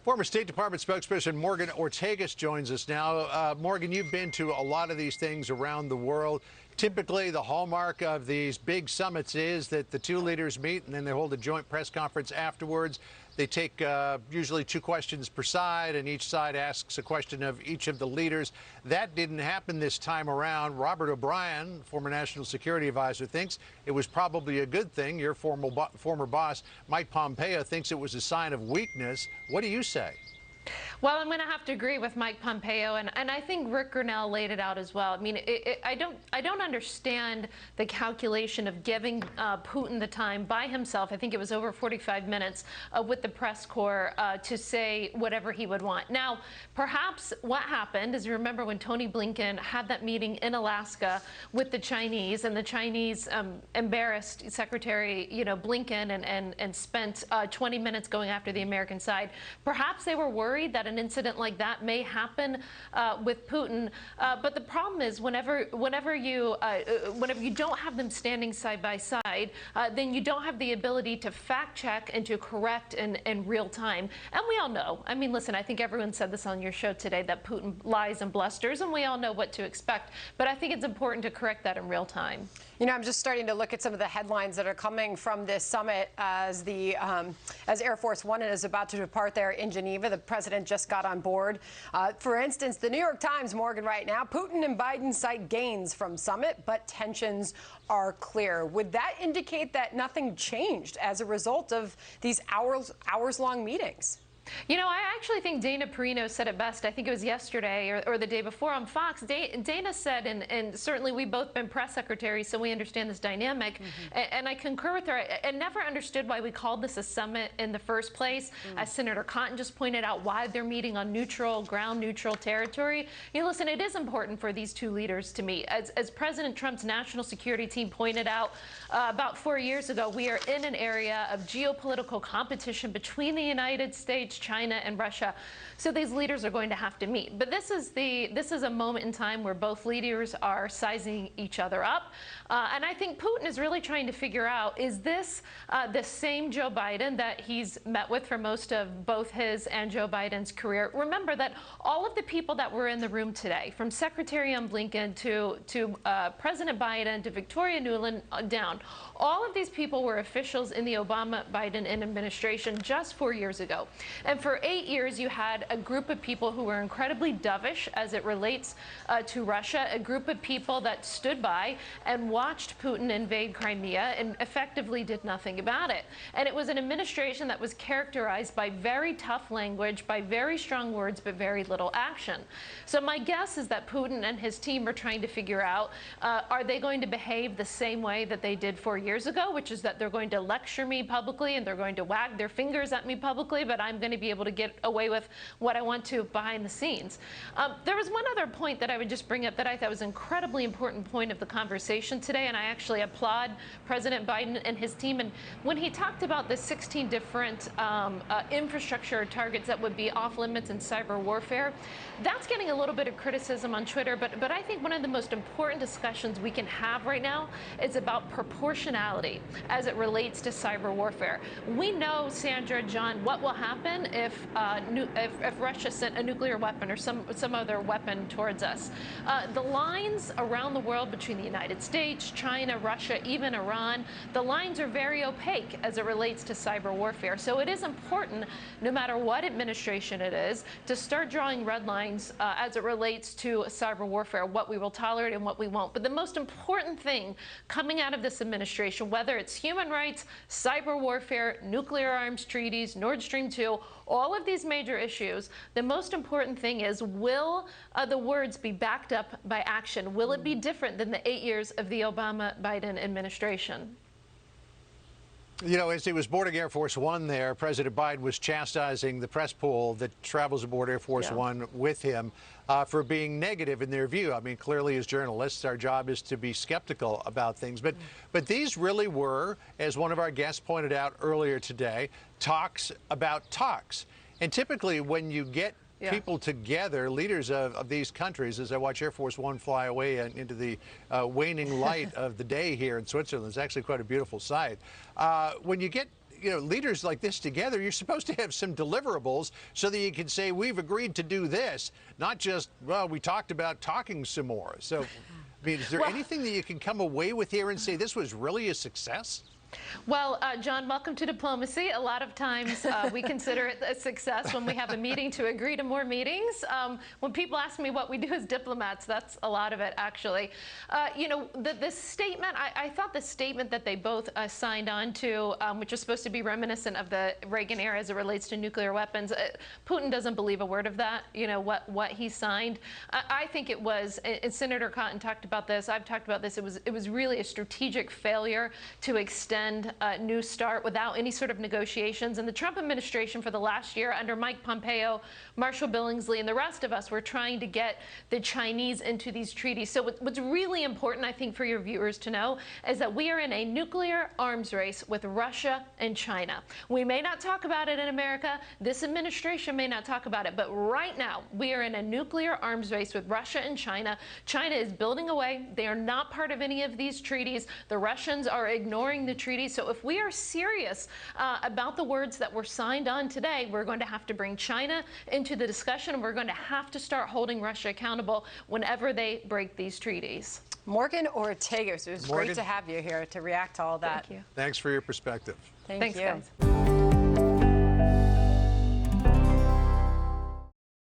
Former State Department spokesperson Morgan Ortagus joins us now. Morgan, you've been to a lot of these things around the world. Typically, the hallmark of these big summits is that the two leaders meet and then they hold a joint press conference afterwards. They take usually 2 questions per side, and each side asks a question of each of the leaders. That didn't happen this time around. Robert O'Brien, former National Security Advisor, thinks it was probably a good thing. Your former boss, Mike Pompeo, thinks it was a sign of weakness. What do you say? Well, I'm going to have to agree with Mike Pompeo, and I think Rick Grinnell laid it out as well. I mean, I don't understand the calculation of giving Putin the time by himself. I think it was over 45 minutes with the press corps to say whatever he would want. Now, perhaps what happened is, you remember when Tony Blinken had that meeting in Alaska with the Chinese, and the Chinese embarrassed Secretary, Blinken, and spent 20 minutes going after the American side. Perhaps they were worried that an incident like that may happen with Putin, but the problem is whenever you don't have them standing side by side, then you don't have the ability to fact check and to correct in real time. And we all know. I mean, listen, I think everyone said this on your show today, that Putin lies and blusters, and we all know what to expect. But I think it's important to correct that in real time. I'm just starting to look at some of the headlines that are coming from this summit as Air Force One is about to depart there in Geneva. The president just got on board. For instance, the New York Times, Morgan, right now, Putin and Biden cite gains from summit, but tensions are clear. Would that indicate that nothing changed as a result of these hours-long meetings? I actually think Dana Perino said it best. I think it was yesterday or the day before on Fox. Dana said, and certainly we've both been press secretaries, so we understand this dynamic, and I concur with her. I never understood why we called this a summit in the first place. As Senator Cotton just pointed out, why they're meeting on ground neutral territory. Listen, it is important for these two leaders to meet. As President Trump's national security team pointed out about 4 years ago, we are in an area of geopolitical competition between the United States, China, and Russia. So these leaders are going to have to meet. But this is a moment in time where both leaders are sizing each other up. And I think Putin is really trying to figure out, is this the same Joe Biden that he's met with for most of both his and Joe Biden's career? Remember that all of the people that were in the room today, from Secretary Blinken to President Biden to Victoria Nuland down, all of these people were officials in the Obama-Biden administration just 4 years ago. And for 8 years, you had a group of people who were incredibly dovish as it relates to Russia, a group of people that stood by and watched Putin invade Crimea and effectively did nothing about it. And it was an administration that was characterized by very tough language, by very strong words, but very little action. So my guess is that Putin and his team are trying to figure out, are they going to behave the same way that they did 4 years ago, which is that they're going to lecture me publicly and they're going to wag their fingers at me publicly, but I'm going to be able to get away with what I want to behind the scenes. There was one other point that I would just bring up that I thought was an incredibly important point of the conversation today, and I actually applaud President Biden and his team. And when he talked about the 16 different infrastructure targets that would be off limits in cyber warfare, that's getting a little bit of criticism on Twitter, but I think one of the most important discussions we can have right now is about proportionality as it relates to cyber warfare. We know, Sandra, John, what will happen if Russia sent a nuclear weapon or some other weapon towards us. The lines around the world between the United States, China, Russia, even Iran, the lines are very opaque as it relates to cyber warfare. So it is important, no matter what administration it is, to start drawing red lines as it relates to cyber warfare, what we will tolerate and what we won't. But the most important thing coming out of this administration, whether it's human rights, cyber warfare, nuclear arms treaties, Nord Stream 2, all of these major issues, the most important thing is, will the words be backed up by action? Will it be different than the 8 years of the Obama-Biden administration? As he was boarding Air Force One there, President Biden was chastising the press pool that travels aboard Air Force One with him for being negative in their view. I mean, clearly as journalists, our job is to be skeptical about things. But these really were, as one of our guests pointed out earlier today, talks about talks. And typically when you get people together, leaders of these countries, as I watch Air Force One fly away into the waning light of the day here in Switzerland. It's actually quite a beautiful sight. When you get leaders like this together, you're supposed to have some deliverables so that you can say, we've agreed to do this, not just, well, we talked about talking some more. So, I mean, is there anything that you can come away with here and say this was really a success? Well, John, welcome to diplomacy. A lot of times we consider it a success when we have a meeting to agree to more meetings. When people ask me what we do as diplomats, that's a lot of it, actually. The statement, I thought the statement that they both signed on to, which was supposed to be reminiscent of the Reagan era as it relates to nuclear weapons, Putin doesn't believe a word of that, what he signed. I think it was, and Senator Cotton talked about this, I've talked about this, it was really a strategic failure to extend a New START without any sort of negotiations. And the Trump administration for the last year under Mike Pompeo, Marshall Billingsley, and the rest of us were trying to get the Chinese into these treaties. So what's really important, I think, for your viewers to know is that we are in a nuclear arms race with Russia and China. We may not talk about it in America. This administration may not talk about it. But right now, we are in a nuclear arms race with Russia and China. China is building away. They are not part of any of these treaties. The Russians are ignoring the treaty. So if we are serious about the words that were signed on today, we're going to have to bring China into the discussion. We're going to have to start holding Russia accountable whenever they break these treaties. Morgan Ortagus, it was great to have you here to react to all that. Thank you. Thanks for your perspective. Thanks, guys.